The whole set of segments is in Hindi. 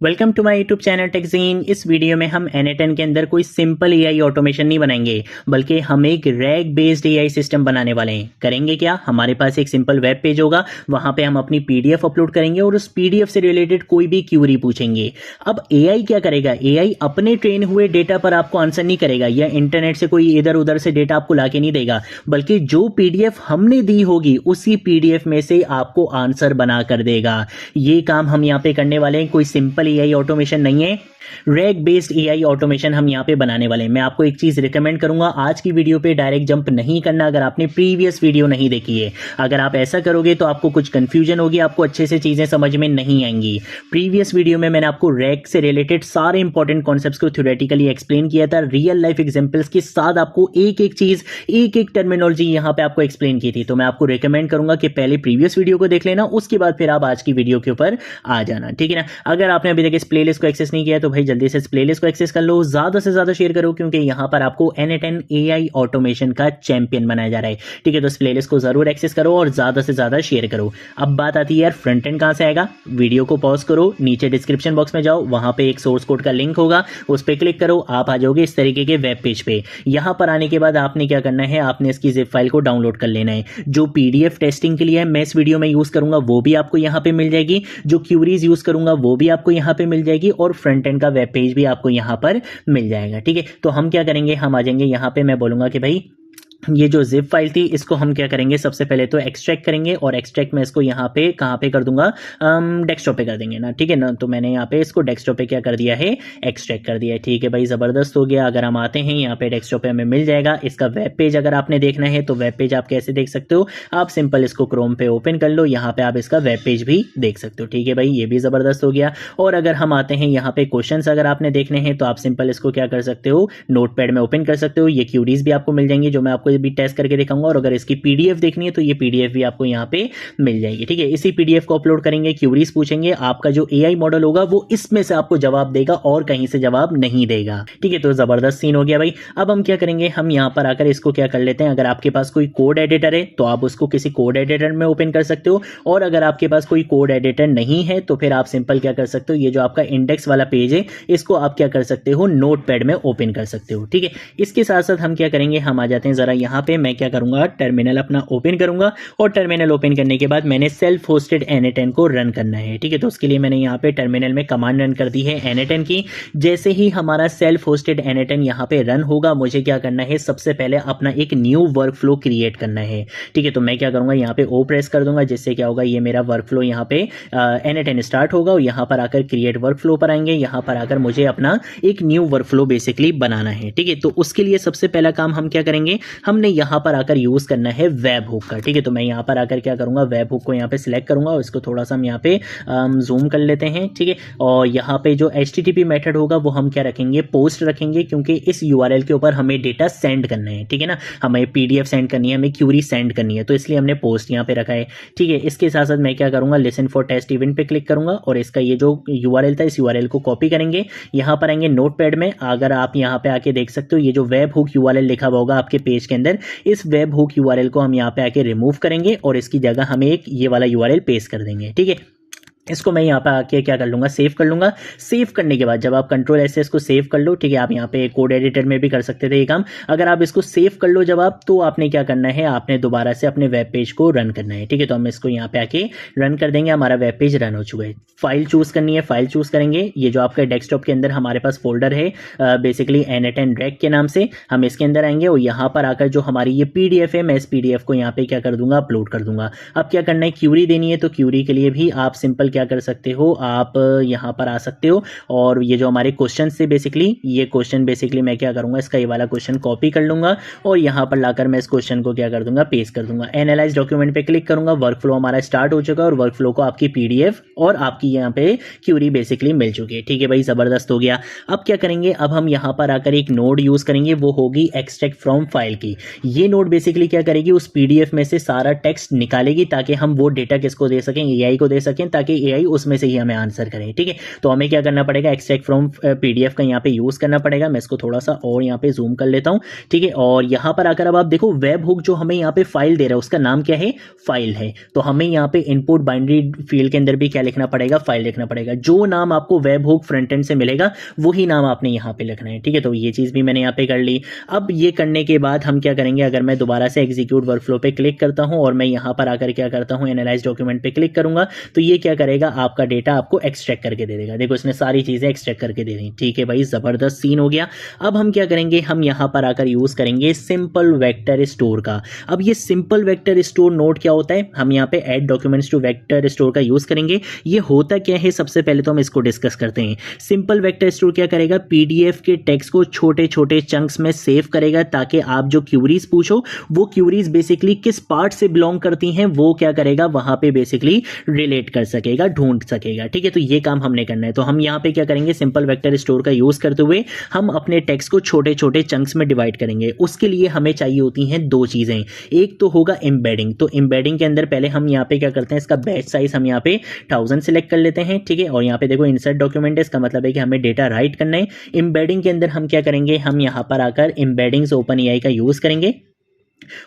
Welcome to my YouTube channel टेक्जीन। इस वीडियो में हम N10 के अंदर कोई सिंपल एआई ऑटोमेशन नहीं बनाएंगे, बल्कि हम एक रैग बेस्ड एआई सिस्टम बनाने वाले हैं। करेंगे क्या, हमारे पास एक सिंपल वेब पेज होगा, वहां पे हम अपनी पीडीएफ अपलोड करेंगे और उस पीडीएफ से रिलेटेड कोई भी क्यूरी पूछेंगे। अब एआई क्या करेगा, एआई अपने ट्रेन हुए डेटा पर आपको आंसर नहीं करेगा या इंटरनेट से कोई इधर उधर से डेटा आपको लाके नहीं देगा, बल्कि जो पीडीएफ हमने दी होगी उसी पीडीएफ में से आपको आंसर बना कर देगा। ये काम हम यहाँ पे करने वाले हैं, कोई सिंपल एआई ऑटोमेशन नहीं है, रैग बेस्ड एआई ऑटोमेशन हम यहाँ पे बनाने वाले हैं। मैं आपको एक चीज रिकमेंड करूंगा, आज की वीडियो पे डायरेक्ट जंप नहीं करना अगर आपने प्रीवियस वीडियो नहीं देखी है। अगर आप ऐसा करोगे तो आपको कुछ कंफ्यूजन होगी, आपको अच्छे से चीजें समझ में नहीं आएंगी। प्रीवियस वीडियो में मैंने आपको रैग से रिलेटेड सारे इंपॉर्टेंट कॉन्सेप्ट्स को थ्योरेटिकली एक्सप्लेन किया था, रियल लाइफ एग्जांपल्स के साथ आपको एक एक चीज, एक एक टर्मिनोलॉजी यहाँ पे आपको एक्सप्लेन की थी। तो मैं आपको रिकमेंड करूंगा कि पहले प्रीवियस वीडियो को देख लेना, उसके बाद फिर आप आज की वीडियो के ऊपर आ जाना, ठीक है ना। अगर आपने अभी तक इस प्लेलिस्ट को एक्सेस नहीं किया तो भाई जल्दी से इस प्लेलिस्ट को एक्सेस कर लो, ज्यादा से ज्यादा शेयर करो, क्योंकि यहां पर आपको N10 एआई ऑटोमेशन का चैंपियन बनाया जा रहा है, ठीक है। तो इस प्लेलिस्ट को जरूर एक्सेस करो और ज्यादा से ज्यादा शेयर करो। अब बात आती है यार, फ्रंट एंड कहां से आएगा। वीडियो को पॉज करो, नीचे डिस्क्रिप्शन बॉक्स में जाओ, वहां पे एक सोर्स कोड का लिंक होगा, उस पर क्लिक करो, आप आ जाओगे इस तरीके के वेब पेज पे। यहां पर आने के बाद आपने क्या करना है, आपने इसकी जिप फाइल को डाउनलोड कर लेना है। जो पीडीएफ टेस्टिंग के लिए मैं इस वीडियो में यूज करूंगा वो भी आपको यहां पे मिल जाएगी, जो क्यूरीज यूज करूंगा वो भी आपको यहां पे मिल जाएगी, और फ्रंट एंड का वेब पेज भी आपको यहां पर मिल जाएगा, ठीक है। तो हम क्या करेंगे, हम आ जाएंगे यहां पे, मैं बोलूंगा कि भाई ये जो जिप फाइल थी इसको हम क्या करेंगे, सबसे पहले तो एक्सट्रैक्ट करेंगे, और एक्सट्रैक्ट में इसको यहाँ पे कहाँ पे कर दूंगा, डेस्कटॉप पे कर देंगे ना, ठीक है ना। तो मैंने यहाँ पे इसको डेस्कटॉप पे क्या कर दिया है, एक्सट्रैक्ट कर दिया है, ठीक है भाई, जबरदस्त हो गया। अगर हम आते हैं यहाँ पे डेस्कटॉप पे हमें मिल जाएगा इसका वेब पेज। अगर आपने देखना है तो वेब पेज आप कैसे देख सकते हो, आप सिंपल इसको क्रोम पे ओपन कर लो, यहाँ पे आप इसका वेब पेज भी देख सकते हो, ठीक है भाई, ये भी जबरदस्त हो गया। और अगर हम आते हैं यहाँ पे क्वेश्चन अगर आपने देखने हैं तो आप सिंपल इसको क्या कर सकते हो, नोटपैड में ओपन कर सकते हो, ये क्यूरीज भी आपको मिल जाएंगी जो मैं आपको भी टेस्ट करके दिखाऊंगा। और अगर इसकी पीडीएफ देखनी है तो ये पीडीएफ भी आपको यहाँ पे मिल जाएगी, ठीक है। इसी पीडीएफ को अपलोड करेंगे, क्यूरीज पूछेंगे, आपका जो एआई मॉडल होगा वो इसमें से आपको जवाब देगा और कहीं से जवाब नहीं देगा, ठीक है। तो जबरदस्त सीन हो गया भाई। अब हम क्या करेंगे, हम यहाँ पर आकर इसको क्या कर लेते हैं, अगर आपके पास कोई कोड एडिटर है तो आप उसको किसी कोड एडिटर में ओपन कर सकते हो, और अगर आपके पास कोई कोड एडिटर नहीं है तो फिर आप सिंपल क्या कर सकते हो, ये जो आपका इंडेक्स वाला पेज है इसको आप क्या कर सकते हो, नोटपैड में ओपन कर सकते हो, ठीक है। इसके साथ साथ हम क्या करेंगे, हम आ जाते हैं जरा यहाँ पे, मैं क्या करूंगा, टर्मिनल अपना ओपन करूंगा, और टर्मिनल ओपन करने के बाद मैंने सेल्फ होस्टेड N10 को रन करना है, ठीक है। तो उसके लिए मैंने यहाँ पे टर्मिनल में कमांड रन कर दी है N10 की। जैसे ही हमारा सेल्फ होस्टेड N10 यहाँ पे रन होगा, मुझे क्या करना है, सबसे पहले अपना एक न्यू वर्क फ्लो क्रिएट करना है, ठीक है। तो मैं क्या करूंगा, यहाँ पे ओ प्रेस कर दूंगा, जिससे क्या होगा, ये मेरा वर्क फ्लो यहाँ पे N10 स्टार्ट होगा, और यहाँ पर आकर क्रिएट वर्क फ्लो पर आएंगे, यहाँ पर आकर मुझे अपना एक न्यू वर्क फ्लो बेसिकली बनाना है, ठीक है। तो उसके लिए सबसे पहला काम हम क्या करेंगे, हमने यहाँ पर आकर यूज करना है वेब हुक का, ठीक है। तो मैं यहाँ पर आकर क्या करूंगा, वेब हुक को यहाँ पे सिलेक्ट करूंगा, और इसको थोड़ा सा हम यहाँ पे जूम कर लेते हैं, ठीक है। और यहाँ पे जो HTTP मेथड होगा वो हम क्या रखेंगे, पोस्ट रखेंगे, क्योंकि इस URL के ऊपर हमें डेटा सेंड करना है, ठीक है ना। हमें पीडीएफ सेंड करनी है, हमें क्यूरी सेंड करनी है, तो इसलिए हमने पोस्ट यहाँ पे रखा है, ठीक है। इसके साथ साथ मैं क्या करूंगा, लिसन फॉर टेस्ट इवेंट पे क्लिक करूंगा, और इसका ये जो URL था इस URL को कॉपी करेंगे, यहाँ पर आएंगे नोटपैड में। अगर आप यहाँ पे आके देख सकते हो, ये जो वेब हुक URL लिखा हुआ होगा आपके पेज के अंदर, इस वेब हुक URL को हम यहाँ पे आके रिमूव करेंगे, और इसकी जगह हम एक ये वाला URL पेस्ट कर देंगे, ठीक है। इसको मैं यहाँ पे आके क्या कर लूंगा, सेव कर लूंगा। सेव करने के बाद जब आप कंट्रोल ऐसे इसको सेव कर लो, ठीक है, आप यहाँ पे कोड एडिटर में भी कर सकते थे ये काम। अगर आप इसको सेव कर लो जब आप, तो आपने क्या करना है, आपने दोबारा से अपने वेब पेज को रन करना है, ठीक है। तो हम इसको यहाँ पे आके रन कर देंगे, हमारा वेब पेज रन हो चुका है। फाइल चूज करनी है, फाइल चूज करेंगे, ये जो आपका डेस्कटॉप के अंदर हमारे पास फोल्डर है बेसिकली N10 रैग के नाम से, हम इसके अंदर आएंगे, और यहाँ पर आकर जो हमारी ये पीडीएफ है, मैं इस पीडीएफ को यहाँ पे क्या कर दूंगा, अपलोड कर दूंगा। अब क्या करना है, क्यूरी देनी है, तो क्यूरी के लिए भी आप सिंपल क्या कर सकते हो, आप यहाँ पर आ सकते हो, और ये जो हमारे क्वेश्चन से बेसिकली, ये क्वेश्चन बेसिकली मैं क्या करूंगा, इसका ये वाला क्वेश्चन कॉपी कर लूंगा, और यहाँ पर लाकर मैं इस क्वेश्चन को क्या कर दूंगा, पेस्ट कर दूंगा। एनालाइज डॉक्यूमेंट पे क्लिक करूंगा, वर्क फ्लो हमारा स्टार्ट हो चुका है, और वर्क फ्लो को आपकी पीडीएफ और आपकी यहाँ पे क्यूरी बेसिकली मिल चुकी है, ठीक है भाई, जबरदस्त हो गया। अब क्या करेंगे, अब हम यहाँ पर आकर एक नोड यूज करेंगे, वो होगी एक्सट्रैक्ट फ्रॉम फाइल की। ये नोड बेसिकली क्या करेगी, उस पीडीएफ में से सारा टेक्स्ट निकालेगी, ताकि हम वो डेटा किसको दे सकें, एआई को दे सकें, ताकि AI उसमें से ही हमें आंसर करें। ठीक है, तो हमें क्या करना पड़ेगा, एक्सट्रैक्ट फ्रॉम PDF का यहाँ पे यूज़ करना पड़ेगा। मैं इसको थोड़ा सा और यहाँ पे जूम कर लेता हूँ। ठीक है, और यहाँ पर आकर अब आप देखो वेब हुक जो हमें यहाँ पे फाइल दे रहा है उसका नाम क्या है, फाइल है। तो हमें यहाँ पे इनपुट बाइनरी फील्ड के अंदर भी क्या लिखना पड़ेगा, फाइल लिखना पड़ेगा। जो नाम आपको वेब हुक फ्रंट एंड से मिलेगा वही नाम आपने यहाँ पे लिखना है। ठीक है, तो ये चीज़ भी मैंने यहाँ पे कर ली। अब ये करने के बाद हम क्या करेंगे, अगर मैं दोबारा से एग्जीक्यूट वर्कफ्लो पे क्लिक करता हूँ और मैं यहाँ पर आकर क्या करता हूँ, एनालाइज डॉक्यूमेंट पे क्लिक करूंगा, तो ये क्या करेगा, आपका डेटा आपको एक्सट्रैक्ट करके दे देगा। देखो इसने सारी चीज़ें एक्सट्रैक्ट करके दे दी। ठीक है भाई, ज़बरदस्त सीन हो गया। अब हम क्या करेंगे, हम यहाँ पर आकर यूज़ करेंगे सिंपल वेक्टर स्टोर का। अब ये सिंपल वेक्टर स्टोर नोड क्या होता है, हम यहाँ पे add documents to vector store का यूज़ करेंगे। ये होता क्या है, सबसे पहले तो हम इसको डिस्कस करते हैं। सिंपल वेक्टर स्टोर क्या करेगा, PDF के टेक्स्ट को छोटे छोटे चंक्स में सेव करेगा ताकि आप जो क्यूरीज पूछो वो क्यूरीज बेसिकली किस पार्ट से बिलोंग करती हैं वो क्या करेगा, वहां पे बेसिकली रिलेट कर सकेगा, ढूंढ सकेगा। ठीक है, तो ये काम हमने करना है। तो हम यहाँ पे क्या करेंगे, सिंपल वेक्टर स्टोर का यूज करते हुए हम अपने टेक्स्ट को छोटे छोटे चंक्स में डिवाइड करेंगे। उसके लिए हमें चाहिए होती हैं दो चीजें। एक तो होगा एम्बेडिंग। तो एम्बेडिंग के अंदर पहले हम यहाँ पे क्या करते हैं, इसका बैच साइज हम यहाँ पे 1000 सेलेक्ट कर लेते हैं। ठीक है, और यहाँ पे देखो इंसर्ट डॉक्यूमेंट है, इसका मतलब है कि हमें डेटा राइट करना है। एम्बेडिंग के अंदर हम क्या करेंगे, हम यहाँ पर आकर एम्बेडिंग्स OpenAI का यूज करेंगे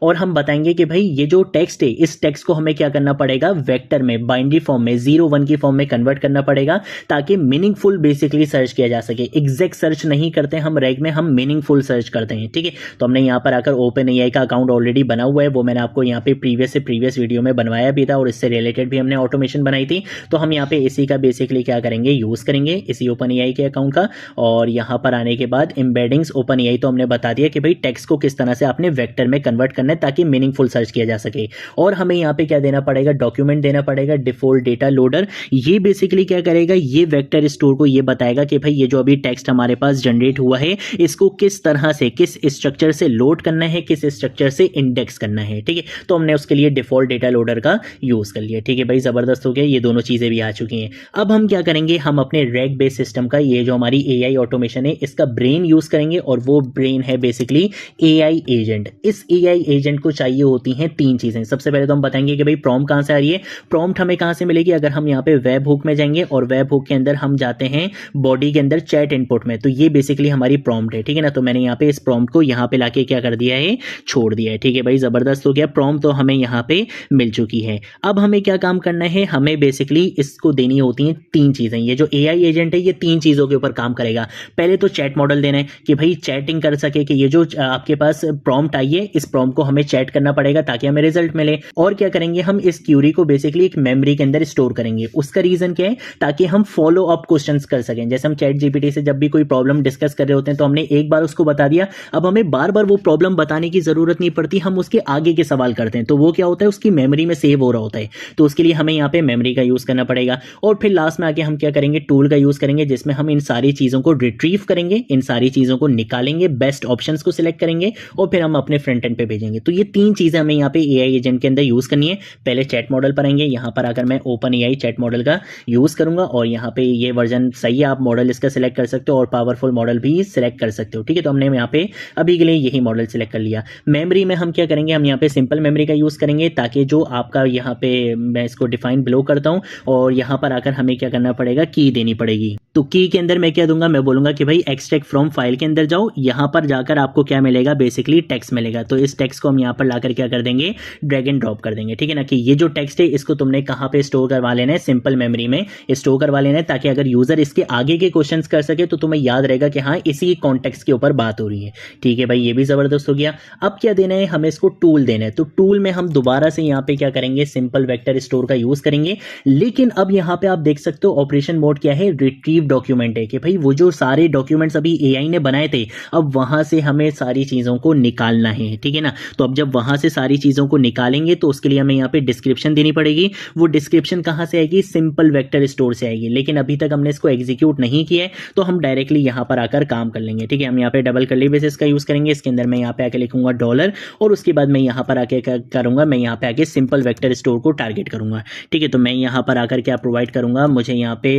और हम बताएंगे कि भाई ये जो टेक्स्ट है इस टेक्स्ट को हमें क्या करना पड़ेगा, वेक्टर में बाइनरी फॉर्म में 0-1 की फॉर्म में कन्वर्ट करना पड़ेगा ताकि मीनिंगफुल बेसिकली सर्च किया जा सके। एग्जैक्ट सर्च नहीं करते हम रैग में, हम मीनिंगफुल सर्च करते हैं। ठीक है, तो हमने यहाँ पर आकर OpenAI का अकाउंट ऑलरेडी बना हुआ है, वो मैंने आपको यहाँ पे प्रीवियस वीडियो में बनवाया भी था और इससे रिलेटेड भी हमने ऑटोमेशन बनाई थी। तो हम यहाँ पे इसी का बेसिकली क्या करेंगे, यूज करेंगे इसी OpenAI के अकाउंट का। और यहाँ पर आने के बाद एम्बेडिंग्स OpenAI तो हमने बता दिया कि भाई टेक्स्ट को किस तरह से आपने वेक्टर में कन्वर्ट करना है ताकि मीनिंगफुल सर्च किया जा सके। और हमें यहाँ पे क्या देना पड़ेगा, डॉक्यूमेंट देना पड़ेगा, डिफॉल्ट डेटा लोडर। ये बेसिकली क्या करेगा, ये वेक्टर स्टोर को ये बताएगा कि भाई ये जो अभी टेक्स्ट हमारे पास जनरेट हुआ है इसको किस तरह से, किस स्ट्रक्चर से लोड करना है, किस स्ट्रक्चर से इंडेक्स करना है। ठीक है, तो हमने उसके लिए डिफॉल्ट डेटा लोडर का यूज कर लिया। ठीक है भाई, जबरदस्त हो गया, ये दोनों चीजें भी आ चुकी हैं। अब हम क्या करेंगे, हम अपने रैग बेस्ड सिस्टम का ये जो हमारी AI ऑटोमेशन है इसका ब्रेन यूज करेंगे और वो ब्रेन है बेसिकली AI एजेंट। इस AI एजेंट को चाहिए होती हैं तीन चीजें। सबसे पहले तो हम बताएंगे कि भाई प्रॉम्प्ट कहां से आ रही है, प्रॉम्प्ट हमें कहां से मिलेगी। अगर हम यहाँ पे वेब हुक में जाएंगे और वेब हुक के अंदर हम जाते हैं बॉडी के अंदर चैट इनपुट में, तो ये बेसिकली हमारी प्रॉम्प्ट है। ठीक है ना, तो मैंने यहाँ पे इस प्रॉम्प्ट को यहाँ पे लाके क्या कर दिया है, छोड़ दिया है। ठीक है भाई, जबरदस्त हो गया, प्रॉम्प्ट तो हमें यहाँ पे मिल चुकी है। अब हमें क्या काम करना है, हमें बेसिकली इसको देनी होती हैं तीन चीजें। ये जो AI एजेंट है ये तीन चीजों के ऊपर काम करेगा। पहले तो चैट मॉडल देना है कि भाई चैटिंग कर सके, कि ये जो आपके पास प्रॉम्प्ट आई है इस प्रॉम्प्ट को हमें चैट करना पड़ेगा ताकि हमें रिजल्ट मिले। और क्या करेंगे, हम इस क्यूरी को बेसिकली एक मेमोरी के अंदर स्टोर करेंगे। उसका रीजन क्या है, ताकि हम फॉलो अप क्वेश्चंस कर सकें। जैसे हम चैट GPT से जब भी कोई प्रॉब्लम डिस्कस कर रहे होते हैं तो हमने एक बार उसको बता दिया, अब हमें बार बार वो प्रॉब्लम बताने की जरूरत नहीं पड़ती, हम उसके आगे के सवाल करते हैं तो वो क्या होता है, उसकी मेमोरी में सेव हो रहा होता है। तो उसके लिए हमें यहाँ पे मेमोरी का यूज करना पड़ेगा। और फिर लास्ट में आके हम क्या करेंगे, टूल का यूज करेंगे जिसमें हम इन सारी चीजों को रिट्रीव करेंगे, इन सारी चीजों को निकालेंगे, बेस्ट ऑप्शंस को सिलेक्ट करेंगे और फिर हम अपने फ्रंट एंड पे भेजेंगे। तो ये तीन चीजें हमें यहाँ पे AI एजेंट के अंदर यूज करनी है। पहले चैट मॉडल पर आएंगे, यहाँ पर आकर मैं OpenAI चैट मॉडल का यूज करूंगा और यहाँ पे ये वर्जन सही है, आप मॉडल इसका सिलेक्ट कर सकते हो और पावरफुल मॉडल भी सिलेक्ट कर सकते हो। ठीक है, तो हमने यहाँ पे अभी के लिए यही मॉडल सिलेक्ट कर लिया। मेमोरी में हम क्या करेंगे, हम यहाँ पे सिंपल मेमोरी का यूज करेंगे ताकि जो आपका यहाँ पे मैं इसको डिफाइन बिलो करता हूँ और यहाँ पर आकर हमें क्या करना पड़ेगा, की देनी पड़ेगी। तो की के अंदर मैं क्या दूंगा, मैं बोलूंगा कि भाई एक्सट्रैक्ट फ्रॉम फाइल के अंदर जाओ, यहाँ पर जाकर आपको क्या मिलेगा, बेसिकली टेक्स्ट मिलेगा। तो इस टेक्स्ट को हम यहाँ पर लाकर क्या कर देंगे, ड्रैग एंड ड्रॉप कर देंगे। ठीक है ना, कि ये जो टेक्स्ट है इसको तुमने कहाँ पे स्टोर करवा लेना है, सिंपल मेमोरी में स्टोर करवा लेना है ताकि अगर यूजर इसके आगे के क्वेश्चंस कर सके तो तुम्हें याद रहेगा कि हाँ इसी कॉन्टेक्स्ट के ऊपर बात हो रही है। ठीक है भाई, ये भी जबरदस्त हो गया। अब क्या देना है, हमें इसको टूल देना है। तो टूल में हम दोबारा से यहाँ पे क्या करेंगे, सिंपल वेक्टर स्टोर का यूज करेंगे। लेकिन अब यहाँ पे आप देख सकते हो ऑपरेशन मोड क्या है, रिट्रीव डॉक्यूमेंट है कि भाई वो जो सारे डॉक्यूमेंट्स अभी AI ने बनाए थे अब वहां से हमें सारी चीजों को निकालना है। ठीक है ना, तो अब जब वहां से सारी चीजों को निकालेंगे तो उसके लिए हमें यहाँ पे डिस्क्रिप्शन देनी पड़ेगी। वो डिस्क्रिप्शन कहां से आएगी, सिंपल वेक्टर स्टोर से आएगी। लेकिन अभी तक हमने इसको एग्जीक्यूट नहीं किया है तो हम डायरेक्टली यहाँ पर आकर काम कर लेंगे। ठीक है, हम यहाँ पे डबल कर्ली ब्रेसेस का यूज करेंगे, इसके अंदर मैं यहाँ पे आके लिखूंगा डॉलर और उसके बाद मैं यहाँ पर आके करूंगा, मैं यहाँ पे आके सिंपल वेक्टर स्टोर को टारगेट करूंगा। ठीक है, तो मैं यहाँ पर आकर क्या प्रोवाइड करूंगा, मुझे यहाँ पे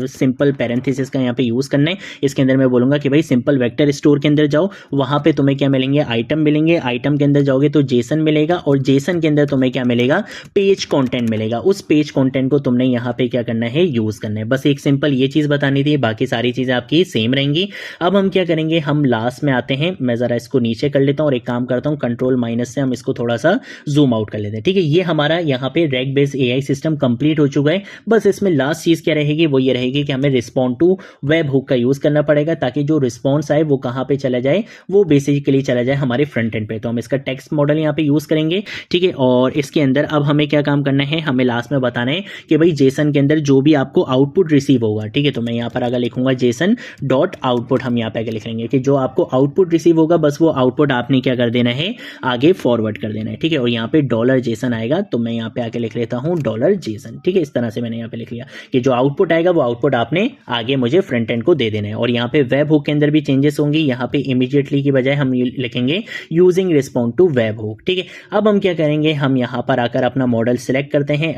सिंपल पैरेंथेसिस का यहाँ पे यूज करना है। इसके अंदर मैं बोलूंगा कि भाई सिंपल वेक्टर स्टोर के अंदर जाओ, वहां पे तुम्हें क्या मिलेंगे, आइटम मिलेंगे, आइटम के अंदर जाओगे तो जेसन मिलेगा और जेसन के अंदर तुम्हें क्या मिलेगा, पेज कंटेंट मिलेगा। उस पेज कंटेंट को तुमने यहाँ पे क्या करना है, यूज करना है। बस एक सिंपल ये चीज बतानी थी, बाकी सारी चीजें आपकी सेम रहेंगी। अब हम क्या करेंगे, हम लास्ट में आते हैं। मैं जरा इसको नीचे कर लेता हूँ और एक काम करता हूँ, कंट्रोल माइनस से हम इसको थोड़ा सा जूम आउट कर लेते हैं। ठीक है, ये हमारा यहाँ पे rag based AI system complete हो चुका है। बस इसमें लास्ट चीज क्या रहेगी, वो ये रहेगी कि हमें रिस्पॉन्ड टू वेब हुक का यूज करना पड़ेगा, ताकि जो रिस्पॉन्स आए वो कहाँ पे चला जाए, वो बेसिकली चला जाए हमारे फ्रंट एंड पे। तो हम इसका टेक्स्ट मॉडल यहाँ पे यूज करेंगे। ठीक है, और इसके अंदर अब हमें क्या काम करना है, हमें लास्ट में बताना है कि भाई जेसन के अंदर जो भी आपको आउटपुट रिसीव होगा। ठीक है, तो मैं यहाँ पर अगर लिखूंगा जेसन डॉट आउटपुट, हम यहाँ पे आगे लिख लेंगे कि जो आपको आउटपुट रिसीव होगा बस वो आउटपुट आपने क्या कर देना है, आगे फॉरवर्ड कर देना है। ठीक है, और यहाँ पे डॉलर जेसन आएगा, तो मैं यहाँ पे आगे लिख लेता हूँ डॉलर जेसन। ठीक है, इस तरह से मैंने यहाँ पे लिख लिया कि जो आउटपुट आएगा वो आउटपुट आपने आगे मुझे फ्रंट एंड को दे देना है। और यहाँ पे वेब हुक के अंदर भी चेंजेस होंगे, यहाँ पे इमीडिएटली की बजाय हम लिखेंगे using respond to webhook. ठीक है, अब हम क्या करेंगे, हम यहाँ पर आकर अपना मॉडल सिलेक्ट करते हैं,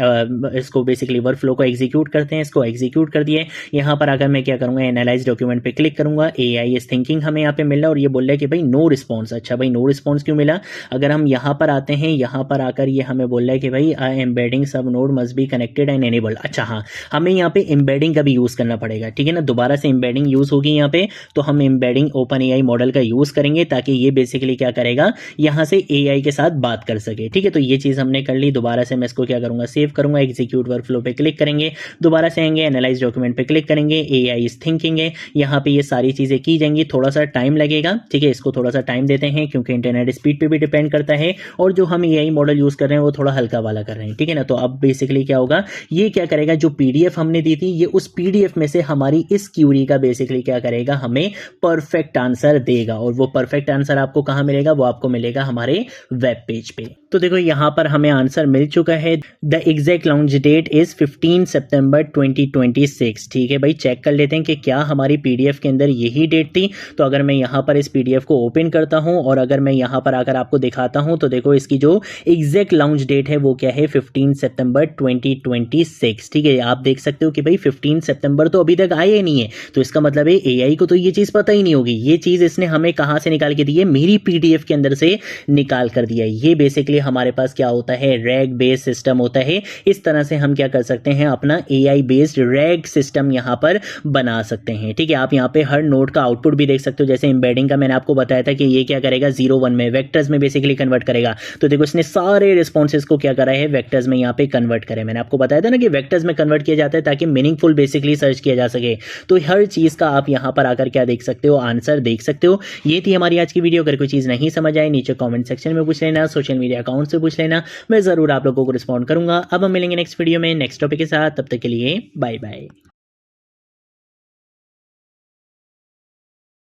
इसको बेसिकली वर्कफ्लो को एग्जीक्यूट करते हैं। इसको एग्जीक्यूट कर दिए, यहाँ पर आकर मैं क्या करूंगा, एनालाइज डॉक्यूमेंट पे क्लिक करूंगा। एआई इज थिंकिंग हमें यहाँ पे मिल रहा है और ये बोल रहा है कि भाई नो रिस्पॉन्स। अच्छा भाई, नो रिस्पॉन्स क्यों मिला? अगर हम यहाँ पर आते हैं, यहाँ पर आकर ये हमें बोल रहा है कि भाई एम्बेडिंग सब node must be connected and enabled. अच्छा हाँ, हमें यहाँ पे एम्बेडिंग का भी यूज करना पड़ेगा। ठीक है ना, दोबारा से एम्बेडिंग यूज होगी यहाँ पे, तो हम एम्बेडिंग ओपन एआई मॉडल का यूज करेंगे ताकि ये बेसिकली क्या करेगा, यहाँ से एआई के साथ बात कर सके। ठीक है, तो ये चीज हमने कर ली। दोबारा से मैं इसको क्या करूंगा, सेव करूंगा, एग्जीक्यूट वर्कफ्लो पे क्लिक करेंगे, दोबारा से आएंगे, एनालाइज डॉक्यूमेंट पे क्लिक करेंगे, एआई इज थिंकिंग है, यहाँ पे ये सारी चीजें की जाएंगी। थोड़ा सा टाइम लगेगा। ठीक है, इसको थोड़ा सा टाइम देते हैं क्योंकि इंटरनेट स्पीड पे भी डिपेंड करता है, और जो हम एआई मॉडल यूज कर रहे हैं वो थोड़ा हल्का वाला कर रहे हैं। ठीक है ना, तो अब बेसिकली क्या होगा, ये क्या करेगा, जो पीडीएफ हमने दी थी, ये उस पीडीएफ में से हमारी इस क्यूरी का बेसिकली क्या करेगा, हमें परफेक्ट आंसर देगा। और वो परफेक्ट आंसर आपको कहां मिलेगा, वो आपको मिलेगा हमारे वेब पेज पे। तो देखो यहाँ पर हमें आंसर मिल चुका है। The exact launch date is 15 September 2026। ठीक है भाई, चेक कर लेते हैं कि क्या हमारी पीडीएफ के अंदर यही डेट थी। तो अगर मैं यहाँ पर इस पीडीएफ को ओपन करता हूँ और अगर मैं यहाँ पर आकर आपको दिखाता हूँ, तो देखो इसकी जो एग्जैक्ट लॉन्च डेट है वो क्या है, 15 सितंबर 2026। ठीक है, आप देख सकते हो कि भाई 15 सितंबर तो अभी तक आए नहीं है, तो इसका मतलब है एआई को तो ये चीज पता ही नहीं होगी। ये चीज इसने हमें कहां से निकाल के दी है, मेरी पीडीएफ के अंदर से निकाल कर दिया है। ये बेसिकली हमारे पास क्या होता है, रैग बेस्ड सिस्टम होता है। इस तरह से हम क्या कर सकते हैं, अपना एआई बेस्ड रैग सिस्टम यहां पर बना सकते हैं। ठीक है, आप यहां पे हर नोड का आउटपुट भी देख सकते हो। जैसे एम्बेडिंग का मैंने आपको बताया था कि ये क्या करेगा, 0 1 में वेक्टर्स में बेसिकली कन्वर्ट करेगा। तो देखो इसने सारे रिस्पॉन्सेज को क्या करा है, वेक्टर्स में यहाँ पे कन्वर्ट करे। मैंने आपको बताया था ना कि वेक्टर्स में कन्वर्ट किया जाता है ताकि मीनिंगफुल बेसिकली सर्च किया जा सके। तो हर चीज का आप यहां पर आकर क्या देख सकते हो, आंसर देख सकते हो। ये थी हमारी आज की वीडियो। अगर कोई चीज नहीं समझ आए, नीचे कमेंट सेक्शन में पूछ लेना, सोशल मीडिया अकाउंट से पूछ लेना, मैं जरूर आप लोगों को रिस्पॉन्ड करूंगा। अब हम मिलेंगे नेक्स्ट वीडियो में नेक्स्ट टॉपिक के साथ, तब तक के लिए बाय बाय।